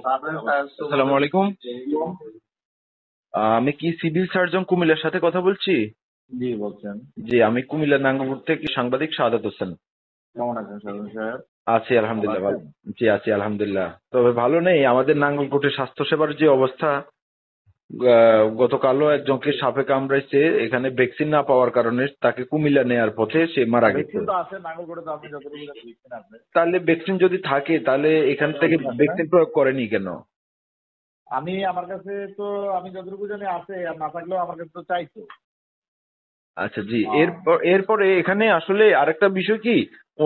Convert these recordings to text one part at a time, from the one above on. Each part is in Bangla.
আসসালামু আলাইকুম। আমি কি সিভিল সার্জন কুমিল্লার সাথে কথা বলছি? জি বলছেন। জি, আমি কুমিল্লা নাঙ্গলপুর থেকে সাংবাদিক শাহাদাত হোসেন। কেমন আছেন সাধন সাহেব? আছি আলহামদুলিল্লাহ ভালো। জি আছি আলহামদুলিল্লাহ, তবে ভালো নেই। আমাদের নাঙ্গলকোটে স্বাস্থ্য সেবার যে অবস্থা, গতকালও একজনকে সাপে কামড়াইছে। এখানে ভ্যাকসিন না পাওয়ার কারণে তাকে কুমিল্লা নেয়ার পথে সে মারা গেছে। ভ্যাকসিন তো আছে নাঙ্গলকোটে, তো আপনি যতটুকু দিচ্ছেন আপনি। তাহলে ভ্যাকসিন যদি থাকে তাহলে এখান থেকে ভ্যাকসিন প্রয়োগ করেনি কেন? আমি আমার কাছে তো আমি যতটুকু জানি আছে, আর না থাকলেও আমার কাছে তো চাইতো। আচ্ছা জি, এরপরে এখানে আসলে আরেকটা বিষয় কি,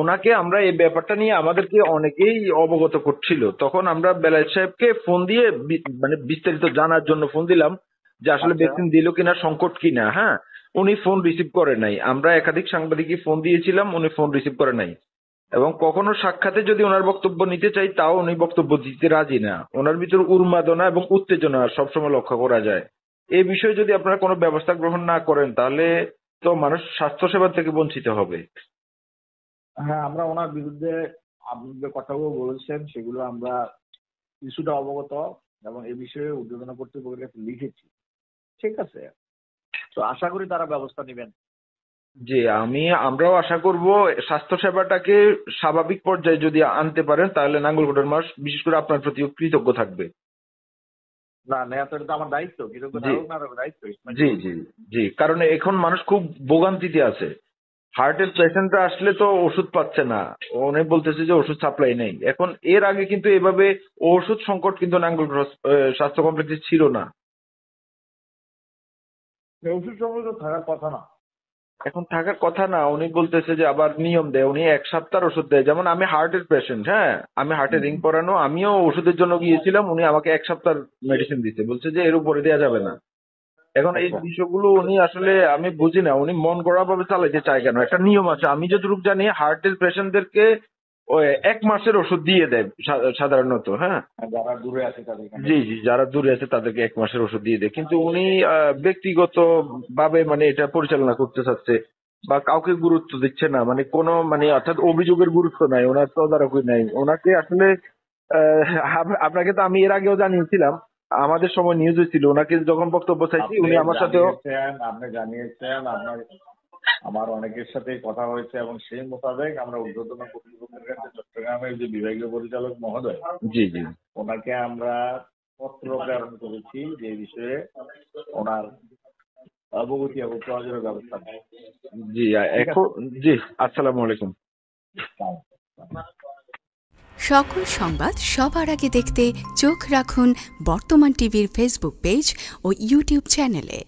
ওনাকে আমরা এই ব্যাপারটা নিয়ে আমাদেরকে অনেকেই অবগত করছিল। তখন আমরা বেলায়েত সাহেবকে ফোন দিয়ে মানে বিস্তারিত জানার জন্য ফোন দিলাম যে আসলে ভ্যাকসিন দিল কিনা, সংকট কিনা। হ্যাঁ, উনি ফোন রিসিভ করে নাই। আমরা একাধিক সাংবাদিকই ফোন দিয়েছিলাম, উনি ফোন রিসিভ করে নাই। এবং কখনো সাক্ষাতে যদি ওনার বক্তব্য নিতে চাই তাও উনি বক্তব্য দিতে রাজি না। ওনার ভিতর উন্মাদনা এবং উত্তেজনা সবসময় লক্ষ্য করা যায়। এই বিষয়ে যদি আপনারা কোনো ব্যবস্থা গ্রহণ না করেন তাহলে তো মানুষ স্বাস্থ্য সেবা থেকে বঞ্চিত হবে। হ্যাঁ, আমরা ওনার বিরুদ্ধে আপনি যে কথাগুলো বলেছেন সেগুলো আমরা কিছুটা অবগত, এবং এই বিষয়ে ঊর্ধ্বতন কর্তৃপক্ষের কাছে লিখেছি। ঠিক আছে, তো আশা করি তারা ব্যবস্থা নেবেন। জি, আমরাও আশা করব স্বাস্থ্য সেবাটাকে স্বাভাবিক পর্যায়ে যদি আনতে পারেন তাহলে নাঙ্গলকোটের মানুষ বিশেষ করে আপনার প্রতি কৃতজ্ঞ থাকবে। না নেওয়া তো আমার দায়িত্ব, কৃতজ্ঞ জি থাকুক না দায়িত্ব। জি জি জি, কারণ এখন মানুষ খুব ভোগান্তিতে আছে। হার্টের পেশেন্টরা আসলে তো ওষুধ পাচ্ছে না, অনেক বলতেছে যে ওষুধ সাপ্লাই নেই। এখন এর আগে কিন্তু এভাবে ওষুধ সংকট কিন্তু নাঙ্গলকোট স্বাস্থ্য কমপ্লেক্সে ছিল না। ওষুধ সংগ্রহ থাকার কথা না, এখন থাকার কথা না। উনি বলতেছে যে আবার নিয়ম দেয়, উনি 1 সপ্তাহ ওষুধ দেয়। যেমন আমি হার্টের পেশেন্ট, হ্যাঁ, আমি হার্টের রিং পরানো, আমিও ওষুধের জন্য গিয়েছিলাম। উনি আমাকে 1 সপ্তাহ মেডিসিন দিতে বলছে যে এর উপরে দেওয়া যাবে না। এখন এই বিষয়গুলো উনি আসলে আমি বুঝি না, উনি মন গড়া ভাবে চালাইতে চায় কেন? একটা নিয়ম আছে, আমি যতটুকু জানি হার্টের পেশেন্টদেরকে 1 মাসের ওষুধ দিয়ে দেয় সাধারণত। হ্যাঁ, যারা দূরে আছে তাদের। জি জি, যারা দূরে আছে তাদেরকে 1 মাসের ওষুধ দিয়ে দেয়। কিন্তু উনি ব্যক্তিগত ভাবে মানে এটা পরিচালনা করতে চাচ্ছে বা কাউকে গুরুত্ব দিচ্ছে না। মানে কোনো মানে অর্থাৎ অভিযোগের গুরুত্ব নাই, ওনার তদারকি নাই। ওনাকে আসলে আপনাকে তো আমি এর আগেও জানিয়েছিলাম, আমাদের সময় নিউজ হয়েছিল, ওনাকে যখন বক্তব্য চাইছি উনি আমার সাথেও আপনি জানিয়েছেন, আপনার আমার অনেকের সাথে কথা হয়েছে, এবং সেই মোতাবেক আমরা ঊর্ধ্বতন কর্তৃপক্ষের কাছে চট্টগ্রামের যে বিভাগীয় পরিচালক মহোদয়, জি জি, ওনাকে আমরা পত্র প্রেরণ করেছি যে বিষয়ে ওনার অবগতি এবং প্রয়োজনীয় ব্যবস্থা নেয়। জি এখন জি, আসসালামু আলাইকুম। সকল সংবাদ সবার আগে দেখতে চোখ রাখুন বর্তমান টিভির ফেসবুক পেজ ও ইউটিউব চ্যানেলে।